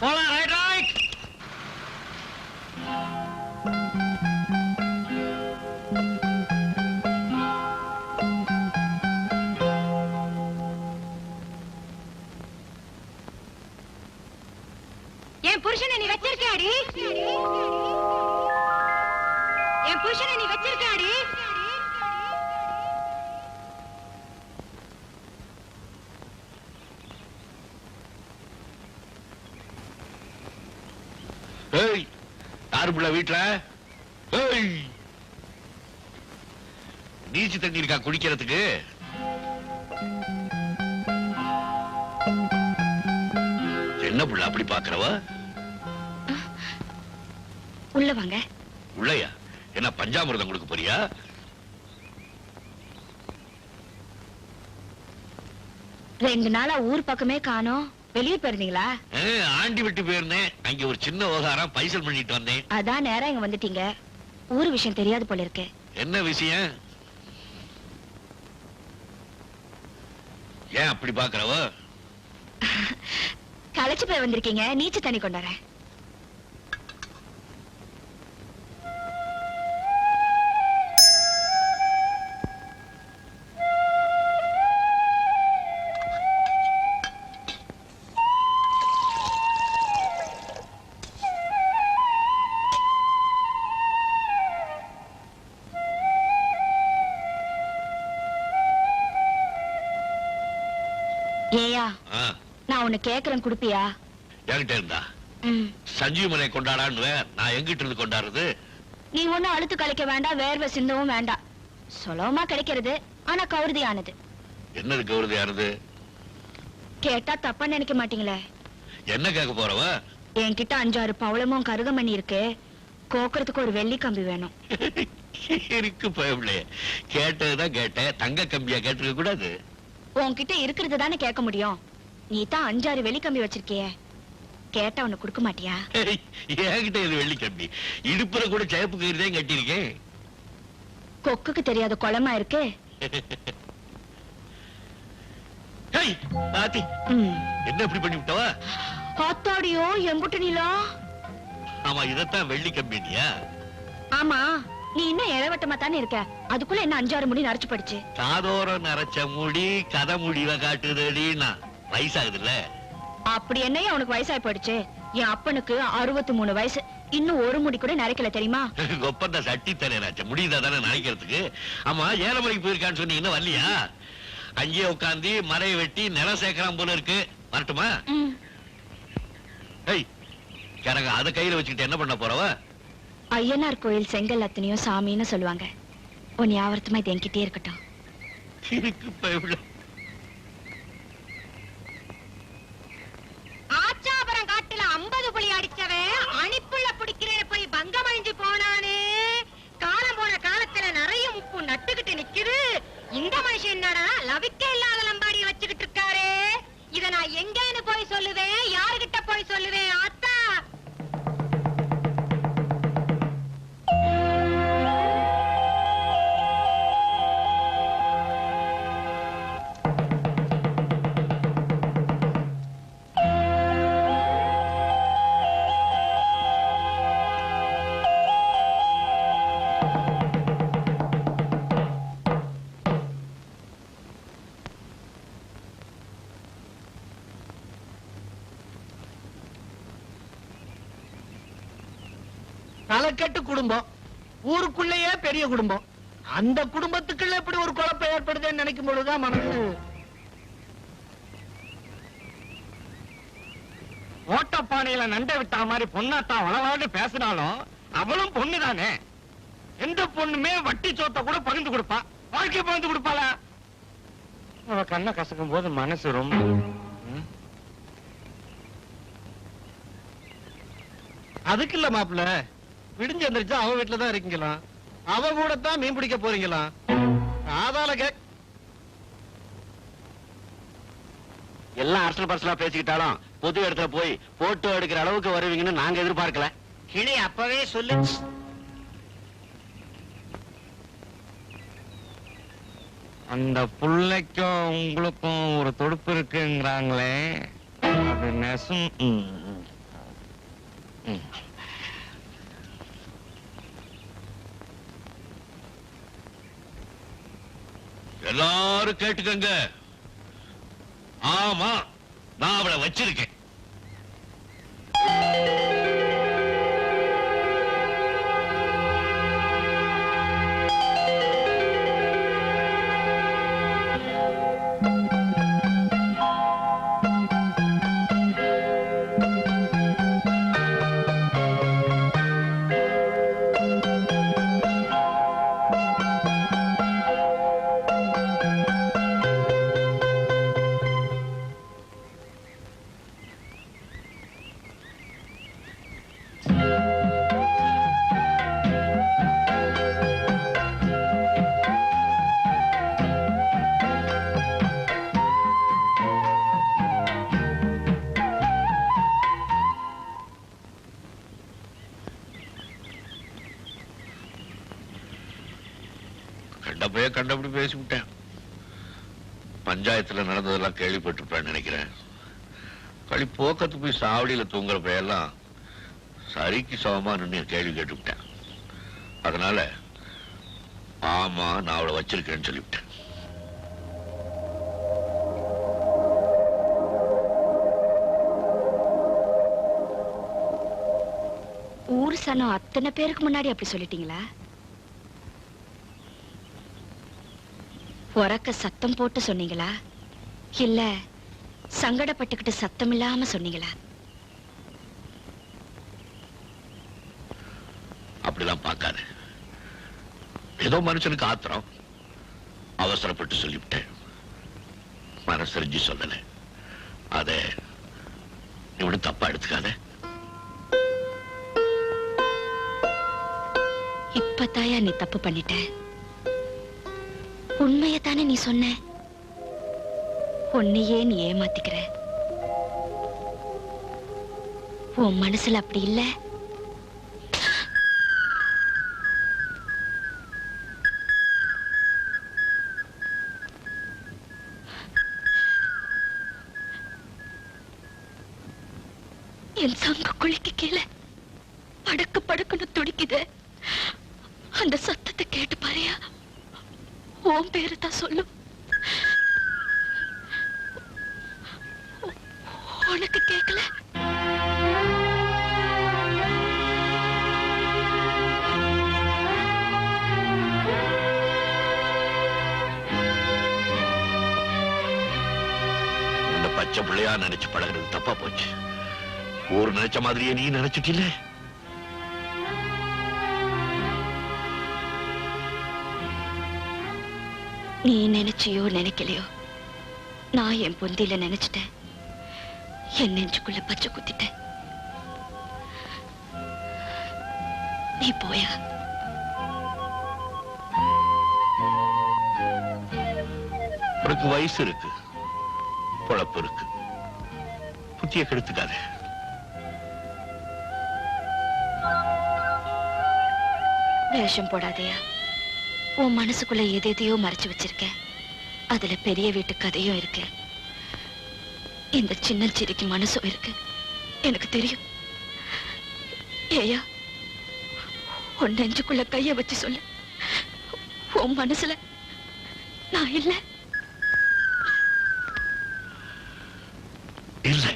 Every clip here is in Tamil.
போலாம். Right right. என் புருஷனை நீ வச்சிருக்காடி? என் புருஷனை நீ வச்சிருக்காடி? ஏய், யாரு புள்ள வீட்டுல? ஏய், நீச்சு தண்ணி இருக்கா குடிக்கிறதுக்கு? என்ன புள்ள அப்படி பாக்குறவ? உள்ள வாங்க. உள்ளயா? என்ன பஞ்சாமிர்தம் கொடுக்க போறியா? ரெண்டு நாளா ஊர் பக்கமே காணோம். வெளியே போயிருந்தீங்களா? ஆண்டி விட்டு போயிருந்தேன். அங்க ஒரு சின்ன விவகாரம் பைசல் பண்ணிட்டு வந்தேன். அதான் நேரம் இங்க வந்துட்டீங்க. ஊர் விஷயம் தெரியாது போல இருக்கு. என்ன விஷயம்? ஏன் அப்படி பாக்குறவ? களைச்சு போய் வந்திருக்கீங்க. நீச்ச தண்ணி கொண்டாரேன். ஏயா, நான் உன்னை கேக்குறேன், குடுப்பியா? என்கிட்ட இருந்தா சஞ்சீவ் மலை கொண்டாடான்னு நான் எங்கிட்ட இருந்து கொண்டாடுறது? நீ ஒண்ணும் அழுத்து கழிக்க வேண்டாம், வேர்வை சிந்தவும் வேண்டாம். சுலபமா கிடைக்கிறது, ஆனா கௌரதியானது. என்னது கௌரதியானது? கேட்டா தப்பா நினைக்க மாட்டீங்களே? என்ன கேட்க போறவ? என்கிட்ட 5-6 பவளமும் கருகமணி இருக்கு. கோக்குறதுக்கு ஒரு வெள்ளி கம்பி வேணும். இருக்கு பயவில்லையே. கேட்டதுதான் கேட்டேன். தங்க கம்பியா கேட்டிருக்க கூடாது? உன்கிட்ட இருக்கிறது தானே கேட்க முடியும். நீ தான் 5-6 வெள்ளி கம்பி வச்சிருக்கிய. கேட்டா உன்னை கொடுக்க மாட்டியா? என்கிட்ட இது வெள்ளி கம்பி. இடுப்புல கூட சேப்பு கயிறுதான் கட்டியிருக்கேன். கொக்குக்கு தெரியாத குளமா இருக்கு. என்ன இப்படி பண்ணி விட்டவ? ஆத்தாடியோ, எம்புட்டு நீளம். ஆமா, இதத்தான் வெள்ளி கம்பினியா? ஆமா, நீ இன்னும் இளவட்டமா தானே இருக்க. அதுக்குள்ள என்ன 5-6 முடி நரைச்சு படிச்சு? காதோரம் நரைச்ச முடி கதை முடிவ காட்டுதடினா வயசாகுதுல்ல. அப்படி என்னையா உனக்கு வயசாகி போயிடுச்சு? என் அப்பனுக்கு 63 வயசு. இன்னும் ஒரு முடி கூட நரைக்கல, தெரியுமா? ஒப்பந்த சட்டி தரேனாச்ச முடியுதா தானே நரைக்கிறதுக்கு. ஆமா, 7 மணிக்கு போயிருக்கான்னு சொன்னீங்க, இன்னும் வரலையா? அங்கேயே உட்காந்து மரையை வெட்டி நிலம் சேர்க்கலாம் போல இருக்கு. வரட்டுமா? கரங்க அதை கையில வச்சுக்கிட்டு என்ன பண்ண போறவ? ஐயனார் கோயில் செங்கல் அத்தனையும் சாமின்னு சொல்லுவாங்க. உன் ஞாபகமா இது என்கிட்டே இருக்கட்டும். ஆச்சாபரம் காட்டுல 50 புலி அடிச்சவன் அணிப்புள்ள பிடிக்கிறேன்னு போய் பங்கம் அழிஞ்சு போனானே. காலம் போன காலத்துல நிறைய முப்பு நட்டுக்கிட்டு நிக்குது. இந்த மனுஷன் என்னடா லவிக்க இல்லாத லம்பாடிய வச்சுக்கிட்டு இருக்காரு. இத நான் எங்கன்னு போய் சொல்லுவேன்? யாருகிட்ட போய் சொல்லுவேன்? ஆத்தா, தலைக்கட்டு குடும்பம், ஊருக்குள்ளேயே பெரிய குடும்பம். அந்த குடும்பத்துக்குள்ள எப்படி ஒரு குழப்பம் ஏற்படுதுன்னு நினைக்கும் பொழுதுதான் மனசு. ஓட்டப்பானையில நண்டை விட்டா மாதிரி பொண்ணாத்தா வளவாடு பேசினாலும் அவளும் பொண்ணுதானே. எந்த பொண்ணுமே வட்டி சோத்த கூட பகிர்ந்து கொடுப்பா, வாழ்க்கை பகிர்ந்து கொடுப்பாள? அவ கண்ணை கசக்கும் போது மனசு ரொம்ப அதுக்கு இல்ல மாப்பிள்ள. விடிஞ்சு எந்திரிச்சா அவ வீட்டுலதான் இருக்கீங்களா? அவ கூட தான் மீன் பிடிக்க போறீங்களா? அதால எல்லாம் அரசல் பரசலா பேசிக்கிட்டாலும் பொது இடத்துல போய் போட்டோ எடுக்கிற அளவுக்கு வருவீங்கன்னு நாங்க எதிர்பார்க்கல. கிளி அப்பவே சொல்லு. அந்த புள்ளைக்கும் உங்களுக்கும் ஒரு தொடுப்பு இருக்குங்கிறாங்களே, அது நெசம். எல்லாரும் கேட்டுக்கங்க. ஆமா, நான் அவளை வச்சிருக்கேன். கண்டபடி பேசிவிட்டேன். பஞ்சாயத்துல நடந்ததெல்லாம் கேள்விப்பட்டிருப்பேன் நினைக்கிறேன். களி போக்கத்து போய் சாவடியில தூங்குற பையெல்லாம் சரிக்கு சமமா நின்று கேள்வி கேட்டுவிட்டேன். அதனால ஆமா, நான் அவளை வச்சிருக்கேன்னு சொல்லிவிட்டேன். ஊர் சனம் அத்தனை பேருக்கு முன்னாடி அப்படி சொல்லிட்டீங்களா? உறக்க சத்தம் போட்டு சொன்னீங்களா, இல்ல சங்கடப்பட்டுக்கிட்டு சத்தம் இல்லாம சொன்னீங்களா? அப்படிலாம் பார்க்காது. ஏதோ மனுஷனுக்கு ஆத்திரம், அவசரப்பட்டு சொல்லிவிட்டேன். மனசரிஞ்சு சொல்லல. அத இவனு தப்பா எடுத்துக்காத. இப்பதாயா நீ தப்பு பண்ணிட்ட. உண்மையத்தானே நீ சொன்ன. உன்னையே நீ ஏமாத்திக்கிற. உன் மனசுல அப்படி இல்ல. என் சங்க குளிக்கு கீழே படக்கு படக்குன்னு துடிக்குது. அந்த சத்தத்தை கேட்டு பாரியா, உன் பேரு தான் சொல்லும். உனக்கு கேட்கல? உன்னை பச்சை பிள்ளையா நினைச்சு பழகிறது தப்பா போச்சு. ஊர் நினைச்ச மாதிரியே நீ நினைச்சிட்டில்ல. நீ நினைச்சியோ நினைக்கலையோ, நான் என் பொந்தியில நினைச்சிட்டேன். என் நெஞ்சுக்குள்ள பச்சை குத்திட்டேன். நீ போயா. உனக்கு வயசு இருக்கு, பொழப்பு இருக்கு. புத்திய கெடுத்துக்காத. வேஷம் போடாதையா. உன் மனசுக்குள்ள எதையோ மறைச்சு வச்சிருக்க. அதுல பெரிய வீட்டு கதையும் இருக்கு. இந்த சின்ன சிரிக்கு மனசும் இருக்கு. எனக்கு தெரியும். ஏயா, உன் நெஞ்சுக்குள்ள கைய வச்சு சொல்லு. உன் மனசுல நான் இல்ல. இல்லை.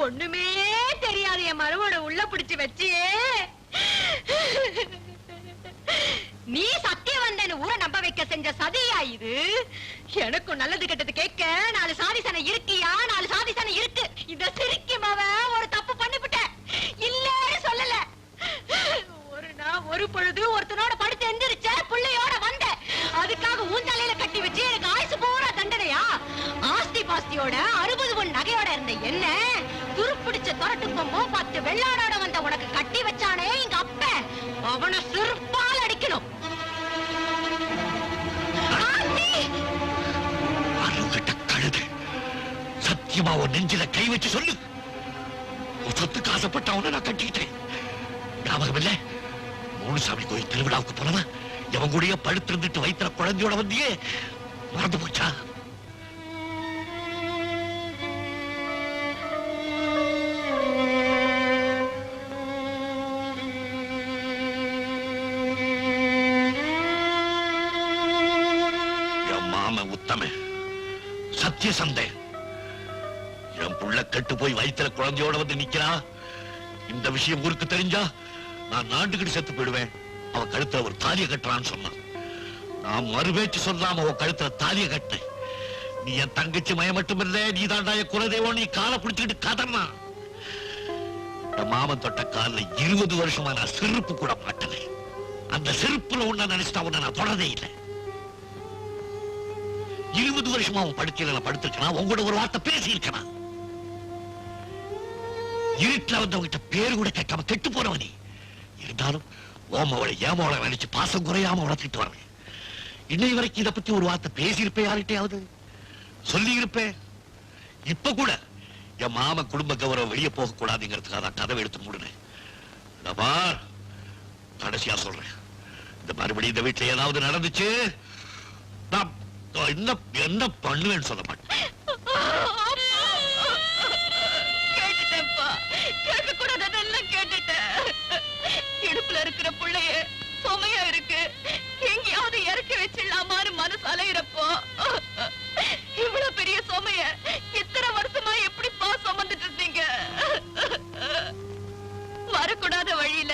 ஒண்ணுமே தெரியாது என் மருமோட உள்ள பிடிச்சு வச்சியே. நீ சத்தியம் வந்தேன்னு ஊரை நம்ப வைக்க செஞ்ச சதியா இது? எனக்கும் நல்லது கெட்டது கேட்க 4 சாதிசனை இருக்கியா? 4 சாதிசனை இருக்கு. இந்த சிரிக்குமவ ஒரு தப்பு பண்ணிவிட்டேன் இல்லன்னு சொல்லல. ஒரு நாள் ஒரு பொழுது ஒருத்தனோட படுத்து எந்திரிச்ச பிள்ளையோட வந்த, அதுக்காக ஊஞ்சலையில கட்டி வச்சு எனக்கு ஆயுசு பூரா தண்டனையா? ஆஸ்தி பாஸ்தியோட 60 பொன் நகையோட இருந்த என்ன துருப்பிடிச்ச தொரட்டு கொம்பும் 10 வெள்ளாடோட வந்த உனக்கு கட்டி வச்சானே எங்க அப்ப, அவனை சிறுப்பால் அடிக்கணும். சத்தியமா உன் நெஞ்சில கை வச்சு சொல்லு, சொத்துக்கு ஆசைப்பட்ட அவனை நான் கட்டிக்கிட்டேன். ஞாபகம் இல்ல? மூணுசாமி கோயில் திருவிழாவுக்கு போனவன் எவன் கூடயே படுத்திருந்துட்டு வைத்திர குழந்தையோட வந்தியே, மறந்து போச்சா? என் மாமன் உத்தம சத்திய சந்தை என் புள்ள கெட்டு போய் வயித்துல குழந்தையோட வந்து நிக்கிறா. இந்த விஷயம் ஊருக்கு தெரிஞ்சா நான் நாட்டுக்கிட்டு செத்து போயிடுவேன். அவ கழுத்துல ஒரு தாலிய கட்டுறான்னு சொன்னான். நான் மறுபேச்சு சொல்லாம அவ கழுத்துல தாலிய கட்டினேன். நீ என் தங்கச்சி மய மட்டும் இல்ல, நீ தாண்டா என் குலதெய்வம். நீ காலை பிடிச்சுக்கிட்டு கதறனா. என் மாமன் தொட்ட கால 20 வருஷமா நான் செருப்பு கூட மாட்டல. அந்த செருப்புல உன்ன நினைச்சிட்டா உன்ன நான் தொடரதே இல்லை. 20 வருஷமா அவன் படுக்கையில நான் படுத்திருக்கா, உங்களோட ஒரு வார்த்தை பேசி இருக்கா. இருட்டுல வந்தவங்கிட்ட பேரு கூட கேட்காம கெட்டு போனவனி. இருந்தாலும் ஓமவளை ஏமாவளை நினைச்சு பாசம் குறையாம வளர்த்துட்டு வரேன். இன்னை வரைக்கும் இதை பத்தி ஒரு வார்த்தை பேசியிருப்பேன், யார்கிட்டயாவது சொல்லி இருப்பேன். இப்ப கூட என் மாம குடும்ப கௌரவம் வெளியே போக கூடாதுங்கிறதுக்காக தான் கதவை எடுத்து மூடுனேன். கடைசியா சொல்றேன், இந்த மறுபடியும் இந்த வீட்டுல ஏதாவது நடந்துச்சு நான் என்ன பண்ணுவேன்னு சொல்ல மாட்டேன். இடுப்புல இருக்கிற புள்ளைய சுமையா இருக்கு, எங்கேயாவது இறக்கி வச்சிடலாமான்னு மனசு அலையிறப்போ இவ்வளவு பெரிய சுமைய இத்தனை வருஷமா எப்படிப்பா சுமந்துட்டு இருந்தீங்க? வரக்கூடாத வழியில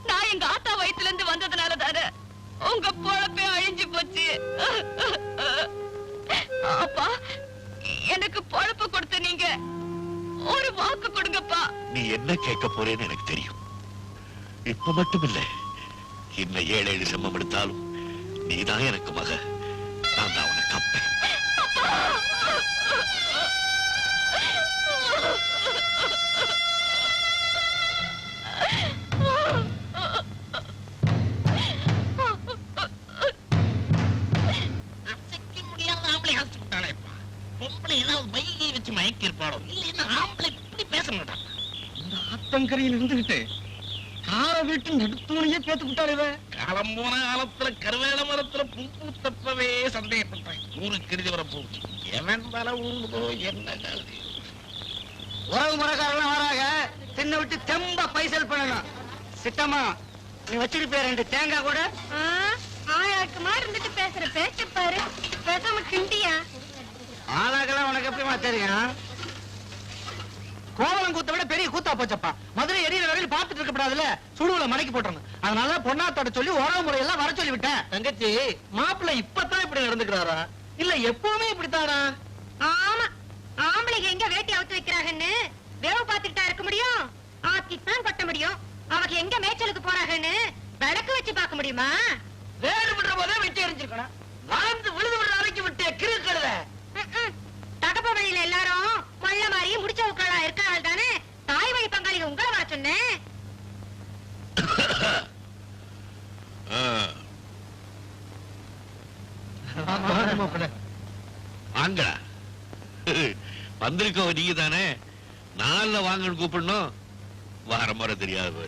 நான் எங்க ஆத்தா வயித்துல இருந்து வந்ததுனால தானே உங்க பொழப்பே அழிஞ்சு போச்சு. அப்பா, எனக்கு பொழப்பு கொடுத்த நீங்க ஒரு வாக்கு கொடுங்கப்பா. நீ என்ன கேட்க போறேன்னு எனக்கு தெரியும். இப்ப மட்டும் இல்ல, இன்னும் 7 செம்மம் எடுத்தாலும் நீதான் எனக்கு மக. நான் தான் உனக்கு அப்பேன். மயக்கி இருப்பாடோ இல்லைன்னா ஆம்பளை இப்படி பேச மாட்டான். இந்த ஆத்தங்கரையில் இருந்துகிட்டு கார வீட்டு நடுத்தூனையே பேத்து விட்டாரு. காலம் போன காலத்துல கருவேல மரத்துல பூ தப்பவே சந்தேகப்பட்டேன். ஊருக்கு கருதி வர போச்சு. எவன் தலை ஊழுதோ என்ன உறவு முறைக்காரெல்லாம் வராங்க. சின்ன விட்டு தெம்ப பைசல் பண்ணணும். சித்தம்மா, நீ வச்சிருப்பே 2 தேங்காய் கூட. ஆயாக்குமா இருந்துட்டு பேசுற பேச்சு பாரு. பேசாம கிண்டியா? ஆளாக்கெல்லாம் உனக்கு எப்படிமா தெரியும்? கோவலம் கூத்த விட பெரிய கூத்தா போச்சப்பா. மதுரை எரியிற வரையில் பார்த்துட்டு இருக்கப்படாதுல, சுடுவுல மடக்கி போட்டுறணும். அதனால பொண்ணாத்தோட சொல்லி உறவு முறையெல்லாம் வர சொல்லி விட்டேன். தங்கச்சி, மாப்பிள்ளை இப்பதான் இப்படி நடந்துக்கிறாரா இல்ல எப்பவுமே இப்படித்தானா? ஆமா, ஆம்பளைங்க எங்க வேட்டி அவுத்து வைக்கிறாங்கன்னு வேவு பார்த்துக்கிட்டா இருக்க முடியும்? ஆக்கித்தான் கொட்ட முடியும். அவங்க எங்க மேய்ச்சலுக்கு போறாங்கன்னு விளக்கு வச்சு பார்க்க முடியுமா? வேறு விடுற போதே வெட்டி எரிஞ்சிருக்கணும். வாழ்ந்து விழுது விடுற அறைக்கு விட்டு கிருக்கழுத. தகப்ப வழியில எல்லாரும் மல்ல மாதிரி முடிச்ச உட்காளா இருக்காள் தானே. தாய் வழி பங்காளிங்க உங்களை வர சொன்னேன். வாங்கடா, வந்திருக்கோம் நீங்க தானே. நாள்ல வாங்கன்னு கூப்பிடணும். வார முறை தெரியாது.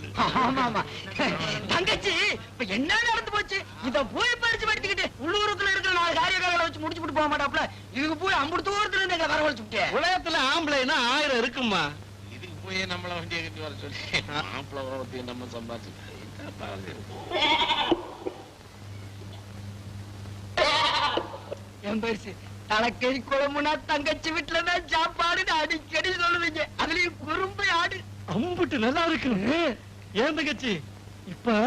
தங்கச்சி, இப்ப என்ன நடந்து போச்சு? இத போய் பறிச்சு படுத்திக்கிட்டு உள்ளூருக்குள்ள இருக்கிற 4 காரியக்காரங்களை வச்சு முடிச்சுட்டு போக மாட்டாப்ல. இதுக்கு போய் அம்புட்டு தூரத்துல இருந்து எங்களை வரவழைச்சு விட்டேன். உலகத்துல ஆம்பளைன்னா 1000 இருக்குமா? இதுக்கு போய் நம்மள வண்டியை கட்டி வர சொல்லி ஆம்பளை உலகத்தையும் நம்ம சம்பாதிச்சு என் பயிற்சி தலைக்கறி குழம்புனா தங்கச்சி வீட்டுலதான் சாப்பாடுன்னு அடிக்கடி சொல்லுவீங்க. அதுலயும் குறும்பு ஆடு அம்புட்டு நல்லா இருக்கு. ஏன் தங்கச்சி இப்ப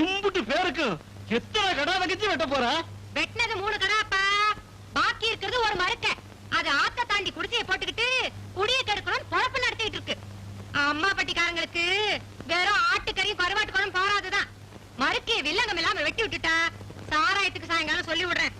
இம்புட்டு பேருக்கும் எத்தனை கடா தங்கச்சி வெட்ட போறா? வெட்டினது 3 கடாப்பா, பாக்கி இருக்கிறது ஒரு மறுக்க. அது ஆத்த தாண்டி குடிசையை போட்டுக்கிட்டு குடியை கெடுக்கணும் பொழப்பு நடத்திட்டு இருக்கு. அம்மா பட்டிக்காரங்களுக்கு வெறும் ஆட்டுக்கறியும் கருவாட்டு குழம்பு போறாதுதான். மறுக்கைய வில்லங்கம் இல்லாம வெட்டி விட்டுட்டா சாராயத்துக்கு சாயங்காலம் சொல்லி விடுறேன்.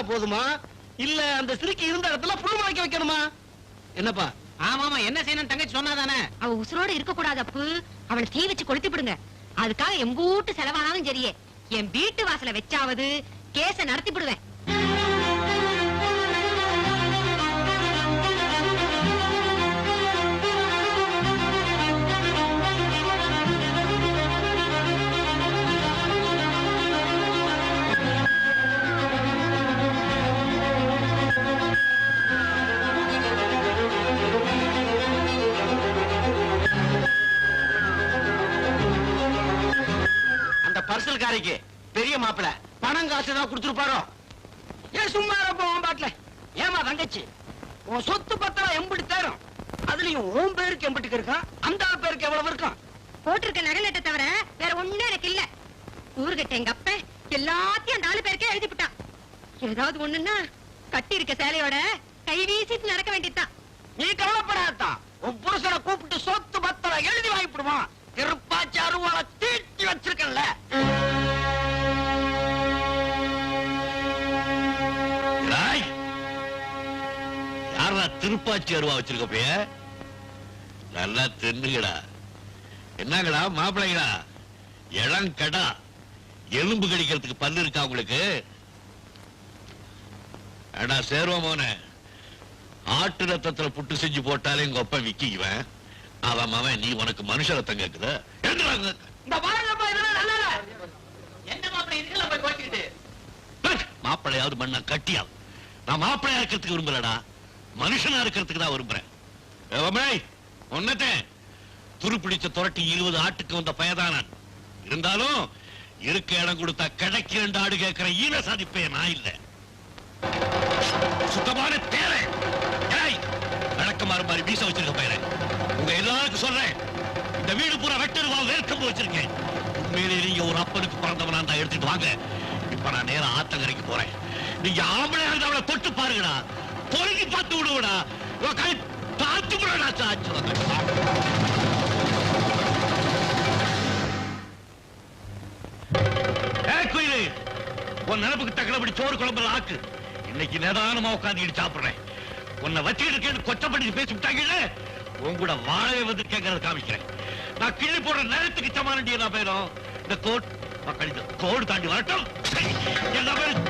போதுமா இல்ல அந்த சிறுக்கி இருந்த இடத்துல புழு முளைக்க வைக்கணுமா? என்னப்பா? ஆமாமா, என்ன செய்யணும் தங்கச்சி சொன்னாதானே? அவ உசுரோட இருக்க கூடாது அப்பு. அவளை தீ வச்சு கொளுத்தி விடுங்க. அதுக்காக எம்பூட்டு செலவானாலும் சரியே, என் வீட்டு வாசல வச்சாவது கேஸ நடத்தி விடுவேன். பர்சல்காரிக்கு பெரிய மாப்பிள பணம் காசு தான் கொடுத்துருப்பாரோ? ஏன் சும்மா இருப்போம் பாட்டுல? ஏமா தங்கச்சி உன் சொத்து பத்திரம் எம்பிட்டு தேரும்? அதுலயும் உன் பேருக்கு எம்பிட்டுக்கு இருக்கான், அந்த ஆள் பேருக்கு எவ்வளவு இருக்கும்? போட்டிருக்க நகை நட்டை தவிர வேற ஒண்ணும் எனக்கு இல்ல. ஊர்கிட்ட எங்க அப்ப எல்லாத்தையும் அந்த 4 பேருக்கே எழுதிவிட்டான். ஏதாவது ஒண்ணுன்னா கட்டி இருக்க சேலையோட கை வீசிட்டு நடக்க வேண்டியதுதான். நீ கவலைப்படாதான், உன் புருஷனை கூப்பிட்டு சொத்து பத்திரம் எழுதி வாங்கிவிடுவான். திருப்பாச்சி அருவாளை தீட்டி வச்சிருக்கல. யாரா திருப்பாச்சி அருவா வச்சிருக்கப்ப? நல்லா தென்னுங்கடா. என்னங்கடா மாப்பிள்ளைங்களா, இளங்கடா எலும்பு கடிக்கிறதுக்கு பல்லு இருக்கா உங்களுக்கு? அடா சேருவோமோன, ஆட்டு ரத்தத்துல புட்டு செஞ்சு போட்டாலே எங்க அப்பா விக்கிக்குவேன். அவன் அவன் நீ உனக்கு மனுஷ ரத்தம் கேக்குத? இந்த பாருங்கப்பா, இதெல்லாம் நல்லா இல்ல. என்ன மாப்பிள இதுக்கெல்லாம் போய் குறைச்சிக்கிட்டு? மாப்பிள்ளையாவது மண்ணா கட்டியா? நான் மாப்பிள்ளையா இருக்கிறதுக்கு விரும்பலடா, மனுஷனா இருக்கிறதுக்கு தான் விரும்புறேன். ஒன்னத்தே துருப்பிடிச்ச துரட்டி 20 ஆட்டுக்கு வந்த பயதானான். இருந்தாலும் இருக்க இடம் கொடுத்தா கடைக்கு 2 ஆடு கேட்கிற ஈன சாதிப்பே நான் இல்ல. சுத்தமான தேரை விளக்கமாறு மாதிரி வீச வச்சிருக்க பயிர உங்க எல்லாருக்கும் சொல்றேன். இந்த வீடு பூரா வெட்டருவா வேர்க்கம் வச்சிருக்கேன். உண்மையிலே நீங்க ஒரு அப்பனுக்கு பிறந்தவனா தான் எடுத்துட்டு வாங்க. இப்ப நான் நேரம் ஆத்தங்கரைக்கு போறேன். நீங்க ஆம்பளை இருந்தா அவளை தொட்டு பாருங்கடா, பொறுக்கி பார்த்து விடுவடா. கை தாத்து விடா சாச்சு. கோயிலு உன் நினைப்புக்கு தக்கனபடி சோறு குழம்புல ஆக்கு. இன்னைக்கு நிதானமா உட்காந்து சாப்பிடுறேன். உன்னை வச்சுக்கிட்டு கொச்சப்படி பேசி விட்டாங்கல்ல, உன் கூட வாழவே வந்து கேட்கறது காமிக்கிறேன். நான் கிள்ளி போடுற நேரத்துக்கு சமாளிச்சு என்ன பேரும் இந்த கோட் மக்கள் கோடு தாண்டி வரட்டும். என்ன பேரும்